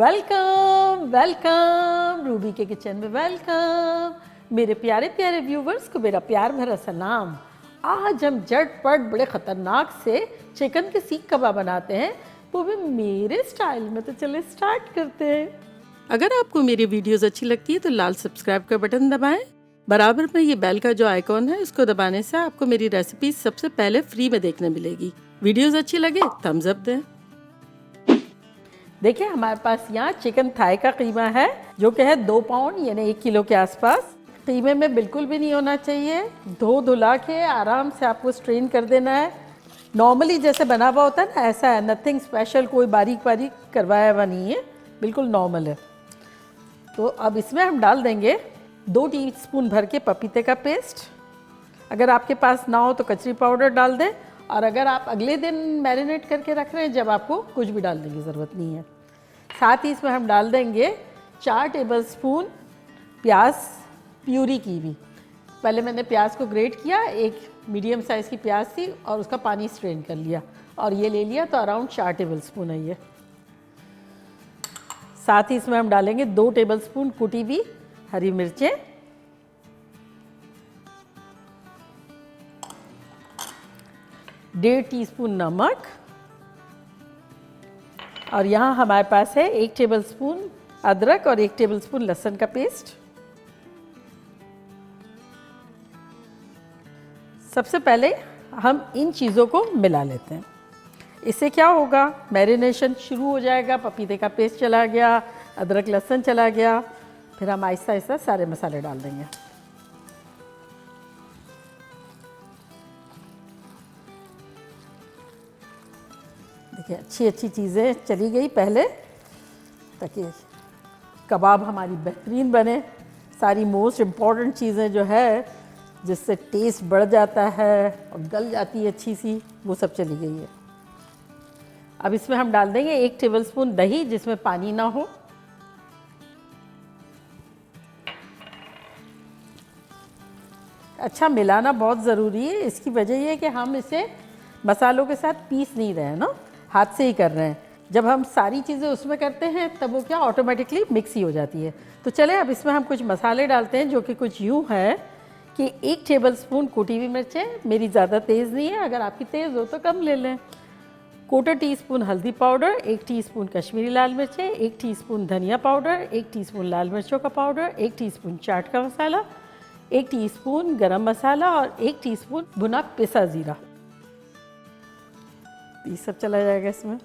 Welcome welcome Ruby के kitchen में welcome. मेरे प्यारे प्यारे व्यूवर्स को मेरा प्यार भरा सलाम। आज हम झटपट बड़े ख़तरनाक से चिकन के सीख कबाब बनाते हैं, वो भी मेरे स्टाइल में। तो चले स्टार्ट करते हैं। अगर आपको मेरी वीडियोस अच्छी लगती है तो लाल सब्सक्राइब का बटन दबाएं। बराबर में ये बेल का जो आइकॉन है उसको दबाने से आपको मेरी रेसिपी सबसे पहले फ्री में देखने मिलेगी। वीडियोस अच्छी लगे थम्स अप दें। देखिए हमारे पास यहाँ चिकन थाई का कीमा है जो कि है 2 पाउंड यानी 1 किलो के आसपास। कीमे में बिल्कुल भी नहीं होना चाहिए। धुला के आराम से आपको स्ट्रेन कर देना है। नॉर्मली जैसे बना हुआ होता है ना, ऐसा है, नथिंग स्पेशल, कोई बारीक बारीक करवाया हुआ नहीं है, बिल्कुल नॉर्मल है। तो अब इसमें हम डाल देंगे 2 टीस्पून भर के पपीते का पेस्ट। अगर आपके पास ना हो तो कचरी पाउडर डाल दें, और अगर आप अगले दिन मैरिनेट करके रख रहे हैं जब आपको कुछ भी डालने की ज़रूरत नहीं है। साथ ही इसमें हम डाल देंगे 4 टेबलस्पून प्याज प्यूरी की भी। पहले मैंने प्याज को ग्रेट किया, एक मीडियम साइज़ की प्याज थी और उसका पानी स्ट्रेन कर लिया और ये ले लिया, तो अराउंड 4 टेबलस्पून है ये। साथ ही इसमें हम डालेंगे 2 टेबलस्पून कुटी हुई हरी मिर्चें, 1.5 टीस्पून नमक, और यहाँ हमारे पास है 1 टेबलस्पून अदरक और 1 टेबलस्पून लहसुन का पेस्ट। सबसे पहले हम इन चीज़ों को मिला लेते हैं। इससे क्या होगा, मैरिनेशन शुरू हो जाएगा। पपीते का पेस्ट चला गया, अदरक लहसुन चला गया, फिर हम आहिस्ता आहिस्ता सारे मसाले डाल देंगे। देखिए अच्छी अच्छी चीज़ें चली गई पहले, ताकि कबाब हमारी बेहतरीन बने। सारी मोस्ट इम्पॉर्टेंट चीज़ें जो है जिससे टेस्ट बढ़ जाता है और गल जाती है अच्छी सी, वो सब चली गई है। अब इसमें हम डाल देंगे 1 टेबलस्पून दही जिसमें पानी ना हो। अच्छा मिलाना बहुत ज़रूरी है। इसकी वजह ये है कि हम इसे मसालों के साथ पीस नहीं रहे हैं ना, हाथ से ही कर रहे हैं। जब हम सारी चीज़ें उसमें करते हैं तब वो क्या ऑटोमेटिकली मिक्स ही हो जाती है। तो चले अब इसमें हम कुछ मसाले डालते हैं जो कि कुछ यूँ है कि 1 टेबलस्पून कुटी हुई मिर्चें, मेरी ज़्यादा तेज़ नहीं है, अगर आपकी तेज़ हो तो कम ले लें। 1/4 टीस्पून हल्दी पाउडर, 1 टीस्पून कश्मीरी लाल मिर्चें, 1 टीस्पून धनिया पाउडर, 1 टीस्पून लाल मिर्चों का पाउडर, 1 टीस्पून चाट का मसाला, 1 टीस्पून गरम मसाला और 1 टीस्पून भुना पिसा ज़ीरा। ये सब चला जाएगा इसमें।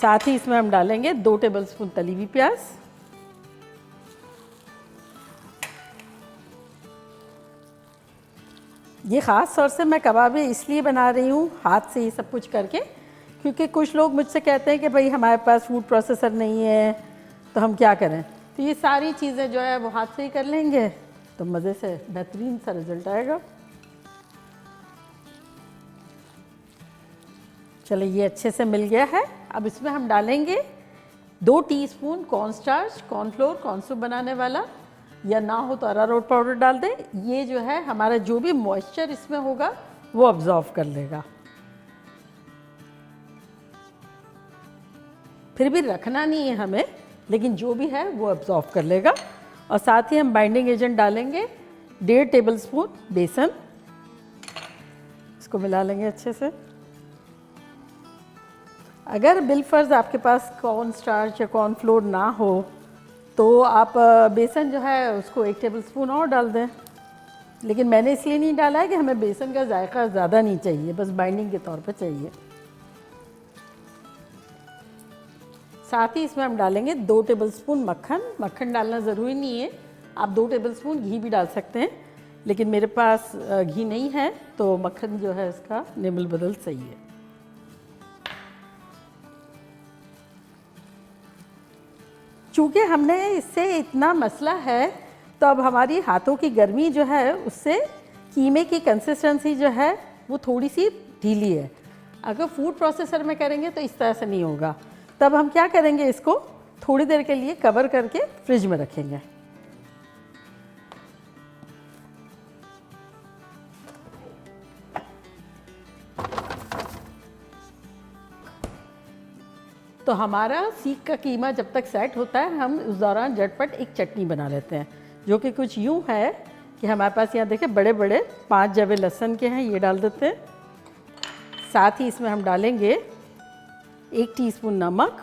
साथ ही इसमें हम डालेंगे 2 टेबलस्पून तली हुई प्याज, ये ख़ास तौर से मैं कबाबें इसलिए बना रही हूँ हाथ से ये सब कुछ करके, क्योंकि कुछ लोग मुझसे कहते हैं कि भाई हमारे पास फूड प्रोसेसर नहीं है तो हम क्या करें। तो ये सारी चीज़ें जो है वो हाथ से ही कर लेंगे तो मज़े से बेहतरीन सा रिजल्ट आएगा। चलो ये अच्छे से मिल गया है। अब इसमें हम डालेंगे 2 टीस्पून कॉर्नस्टार्च, कॉर्नफ्लोर, कॉर्नसूप बनाने वाला, या ना हो तो अरारोट पाउडर डाल दें। ये जो है हमारा जो भी मॉइस्चर इसमें होगा वो अब्जॉर्व कर लेगा। फिर भी रखना नहीं है हमें, लेकिन जो भी है वो अब्जॉर्व कर लेगा। और साथ ही हम बाइंडिंग एजेंट डालेंगे 1.5 टेबलस्पून बेसन, इसको मिला लेंगे अच्छे से। अगर बिलफर्ज आपके पास कॉर्न स्टार्च या कॉर्नफ्लोर ना हो तो आप बेसन जो है उसको 1 टेबलस्पून और डाल दें, लेकिन मैंने इसलिए नहीं डाला है कि हमें बेसन का जायका ज़्यादा नहीं चाहिए, बस बाइंडिंग के तौर पर चाहिए। साथ ही इसमें हम डालेंगे 2 टेबलस्पून मक्खन। मक्खन डालना ज़रूरी नहीं है, आप 2 टेबलस्पून घी भी डाल सकते हैं, लेकिन मेरे पास घी नहीं है तो मक्खन जो है इसका निमल बदल सही है। चूँकि हमने इससे इतना मसला है तो अब हमारी हाथों की गर्मी जो है उससे कीमे की कंसिस्टेंसी जो है वो थोड़ी सी ढीली है। अगर फूड प्रोसेसर में करेंगे तो इस तरह से नहीं होगा। तब हम क्या करेंगे, इसको थोड़ी देर के लिए कवर करके फ्रिज में रखेंगे। तो हमारा सीख का कीमा जब तक सेट होता है हम उस दौरान झटपट एक चटनी बना लेते हैं, जो कि कुछ यूँ है कि हमारे पास यहाँ देखें बड़े बड़े 5 जवे लहसुन के हैं, ये डाल देते हैं। साथ ही इसमें हम डालेंगे 1 टीस्पून नमक,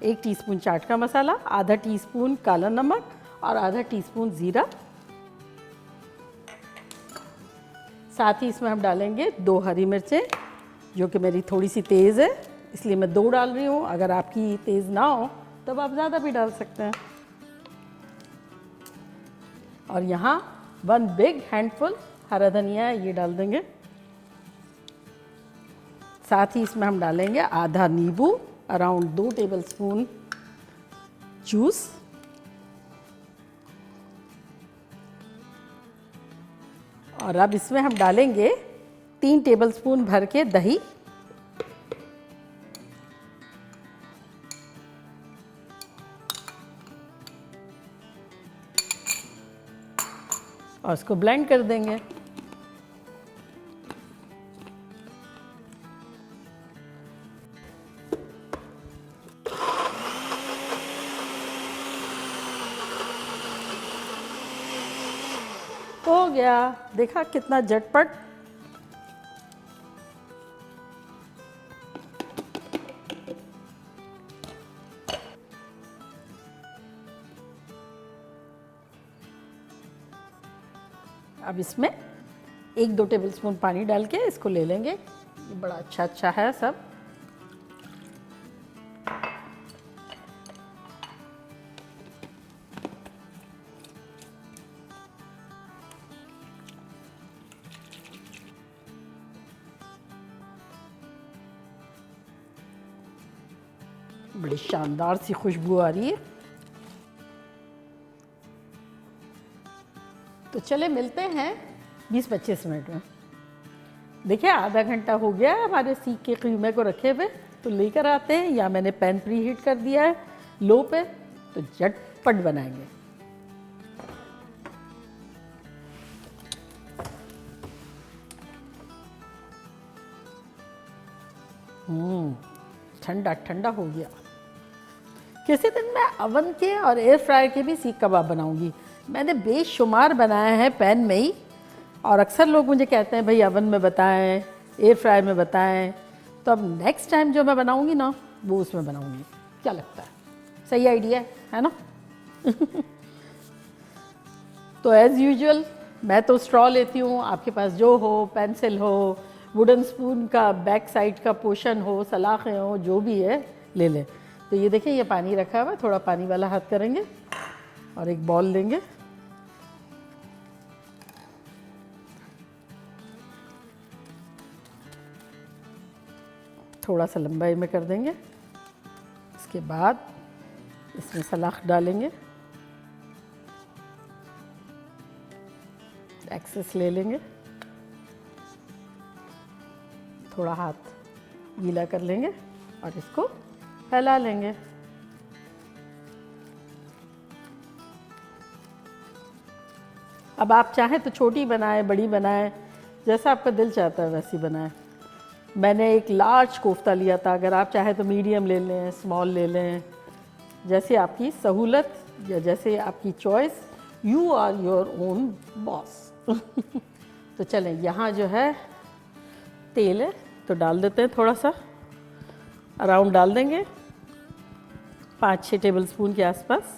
1 टीस्पून चाट का मसाला, आधा टीस्पून काला नमक और आधा टीस्पून ज़ीरा। साथ ही इसमें हम डालेंगे 2 हरी मिर्चें, जो कि मेरी थोड़ी सी तेज़ है इसलिए मैं 2 डाल रही हूँ। अगर आपकी तेज़ ना हो तब आप ज़्यादा भी डाल सकते हैं। और यहाँ 1 बिग हैंडफुल हरा धनिया ये डाल देंगे। साथ ही इसमें हम डालेंगे आधा नींबू, अराउंड 2 टेबलस्पून जूस। और अब इसमें हम डालेंगे 3 टेबलस्पून भर के दही। और इसको ब्लेंड कर देंगे। हो गया, देखा कितना झटपट। अब इसमें 1-2 टेबलस्पून पानी डाल के इसको ले लेंगे। ये बड़ा अच्छा है सब। बड़ी शानदार सी खुशबू आ रही है। तो चले मिलते हैं 20-25 मिनट में। देखिए आधा घंटा हो गया है हमारे सीख के कीमे को रखे हुए, तो लेकर आते हैं। या मैंने पैन प्री हीट कर दिया है लो पे, तो झटपट बनाएंगे। ठंडा ठंडा हो गया। किसी दिन मैं अवन के और एयर फ्रायर के भी सीख कबाब बनाऊंगी। मैंने बेशुमार बनाए हैं पैन में ही, और अक्सर लोग मुझे कहते हैं भाई अवन में बताएं, एयर फ्रायर में बताएं। तो अब नेक्स्ट टाइम जो मैं बनाऊंगी ना वो उसमें बनाऊंगी। क्या लगता है? सही आइडिया है ना? तो एज़ यूजुअल मैं तो स्ट्रॉ लेती हूँ, आपके पास जो हो, पेंसिल हो, वुडन स्पून का बैक साइड का पोर्शन हो, सलाखें हो, जो भी है ले लें। तो ये देखिए ये पानी रखा हुआ है, थोड़ा पानी वाला हाथ करेंगे और एक बॉल लेंगे। थोड़ा सा लंबाई में कर देंगे। इसके बाद इसमें सलाख डालेंगे, एक्सेस ले लेंगे, थोड़ा हाथ गीला कर लेंगे और इसको फैला लेंगे। अब आप चाहें तो छोटी बनाएं, बड़ी बनाएं, जैसा आपका दिल चाहता है वैसी बनाएं। मैंने एक लार्ज कोफ्ता लिया था, अगर आप चाहें तो मीडियम ले लें, स्मॉल ले लें, जैसे आपकी सहूलत या जैसे आपकी choice. You are your own boss. तो चलें, यहाँ जो है तेल है तो डाल देते हैं, थोड़ा सा अराउंड डाल देंगे, 5-6 टेबलस्पून के आसपास।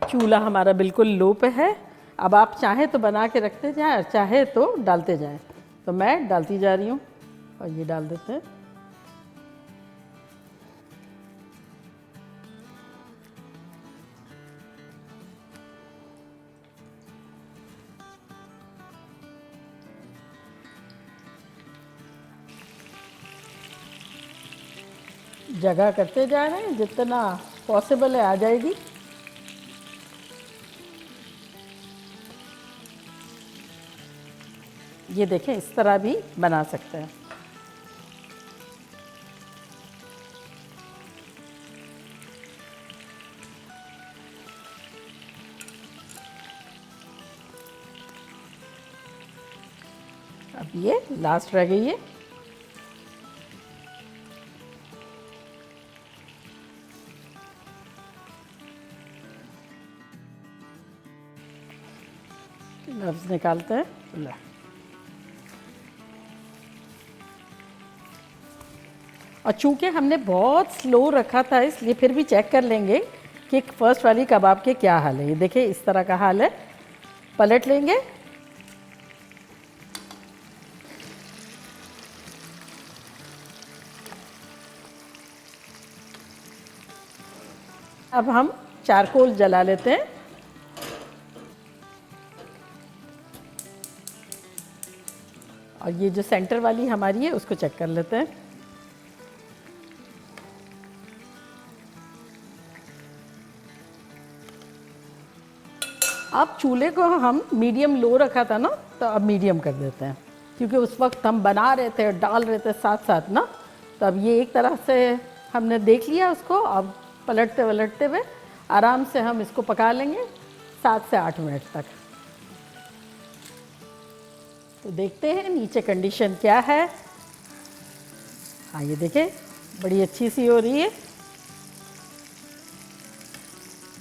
चूल्हा हमारा बिल्कुल लो पे है। अब आप चाहें तो बना के रखते जाएं और चाहे तो डालते जाएं। तो मैं डालती जा रही हूँ और ये डाल देते हैं। जगह करते जा रहे हैं, जितना पॉसिबल है आ जाएगी। ये देखें इस तरह भी बना सकते हैं। अब ये लास्ट रह गई है। ग्लव्स निकालते हैं। ले। और चूंकि हमने बहुत स्लो रखा था इसलिए फिर भी चेक कर लेंगे कि फर्स्ट वाली कबाब के क्या हाल है। ये देखिए इस तरह का हाल है। पलट लेंगे। अब हम चारकोल जला लेते हैं। और ये जो सेंटर वाली हमारी है उसको चेक कर लेते हैं। अब चूल्हे को हम मीडियम लो रखा था ना, तो अब मीडियम कर देते हैं, क्योंकि उस वक्त हम बना रहे थे, डाल रहे थे साथ साथ ना। तो अब ये एक तरह से हमने देख लिया उसको। अब पलटते पलटते हुए आराम से हम इसको पका लेंगे 7 से 8 मिनट तक। तो देखते हैं नीचे कंडीशन क्या है। हाँ ये देखें बड़ी अच्छी सी हो रही है।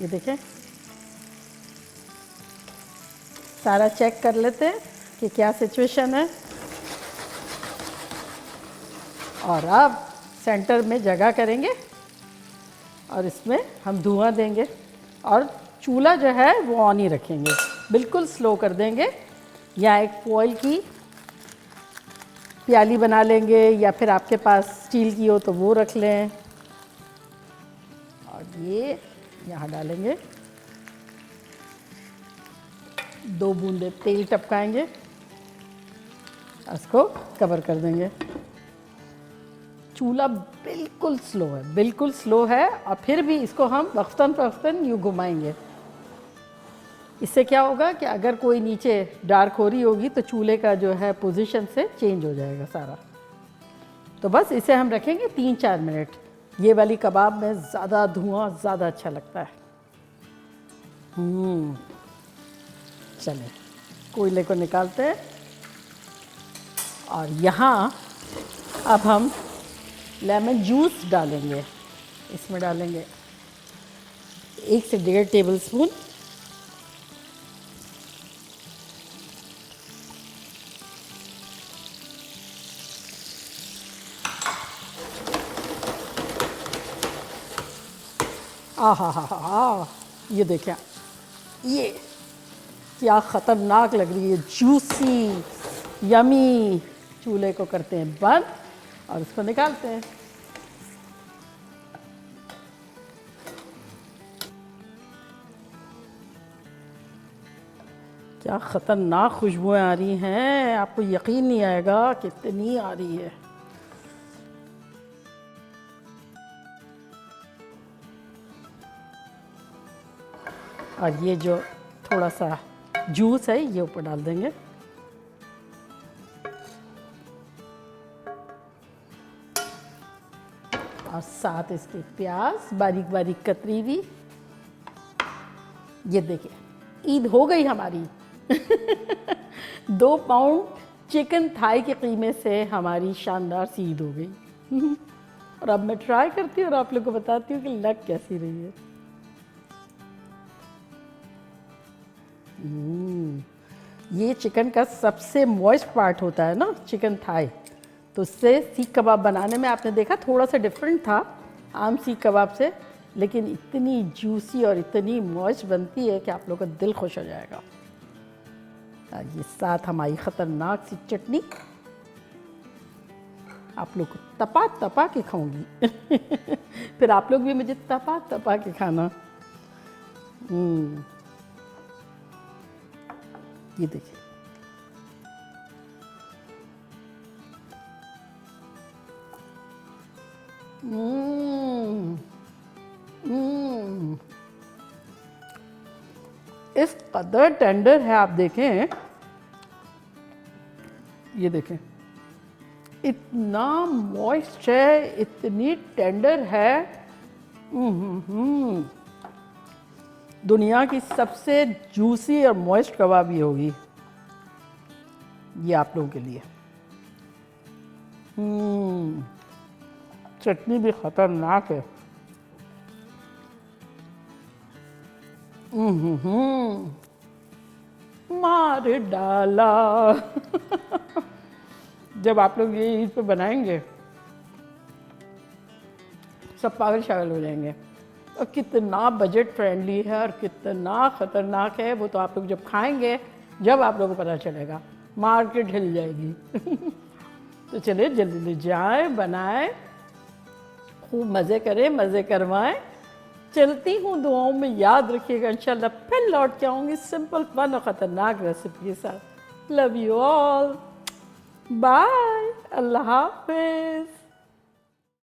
ये देखें, सारा चेक कर लेते हैं कि क्या सिचुएशन है। और अब सेंटर में जगह करेंगे और इसमें हम धुआं देंगे और चूल्हा जो है वो ऑन ही रखेंगे, बिल्कुल स्लो कर देंगे। या एक फॉइल की प्याली बना लेंगे या फिर आपके पास स्टील की हो तो वो रख लें। और ये यहाँ डालेंगे, 2 बूंदे तेल टपकाएंगे, इसको कवर कर देंगे। चूल्हा बिल्कुल स्लो है, बिल्कुल स्लो है। और फिर भी इसको हम वक्तन फ़वक्तन यूँ घुमाएंगे। इससे क्या होगा कि अगर कोई नीचे डार्क हो रही होगी तो चूल्हे का जो है पोजीशन से चेंज हो जाएगा सारा। तो बस इसे हम रखेंगे 3-4 मिनट। ये वाली कबाब में ज़्यादा धुआं ज़्यादा अच्छा लगता है। चलिए कोयले को निकालते हैं। और यहाँ अब हम लेमन जूस डालेंगे। इसमें डालेंगे 1 से 1.5 टेबल स्पून। ये देखें, ये क्या ख़तरनाक लग रही है, जूसी यमी। चूल्हे को करते हैं बंद और इसको निकालते हैं। क्या ख़तरनाक खुशबुएं आ रही हैं, आपको यकीन नहीं आएगा कितनी आ रही है। और ये जो थोड़ा सा जूस है ये ऊपर डाल देंगे। और साथ इसके प्याज बारीक बारीक कतरी हुई। ये देखिए ईद हो गई हमारी। 2 पाउंड चिकन थाई के कीमे से हमारी शानदार सी ईद हो गई। और अब मैं ट्राई करती हूँ और आप लोग को बताती हूँ कि लग कैसी रही है। ये चिकन का सबसे मॉइस्ट पार्ट होता है ना, चिकन थाई। तो उससे सीख कबाब बनाने में आपने देखा थोड़ा सा डिफरेंट था आम सीख कबाब से, लेकिन इतनी जूसी और इतनी मॉइस्ट बनती है कि आप लोगों का दिल खुश हो जाएगा। और ये साथ हमारी ख़तरनाक सी चटनी, आप लोग को तपा तपा के खाऊंगी। फिर आप लोग भी मुझे तपा तपा के खाना। ये देखिए, इस कदर टेंडर है। आप देखें, ये देखें इतना मॉइस्ट है, इतनी टेंडर है। दुनिया की सबसे जूसी और मॉइस्ट कबाब ये होगी, ये आप लोगों के लिए। चटनी भी खतरनाक है। मार डाला। जब आप लोग ये ईद पे बनाएंगे सब पागल शागल हो जाएंगे। और कितना बजट फ्रेंडली है और कितना ख़तरनाक है वो तो आप लोग जब खाएंगे जब आप लोगों को पता चलेगा, मार्केट हिल जाएगी। तो चलिए जल्दी जल्दी जाएं, बनाएं, खूब मज़े करें, मज़े करवाएं। चलती हूँ, दुआओं में याद रखिएगा। इंशाल्लाह फिर लौट के आऊँगी सिंपल फन और ख़तरनाक रेसिपी के साथ। लव यू ऑल, बाय, अल्लाह हाफिज़।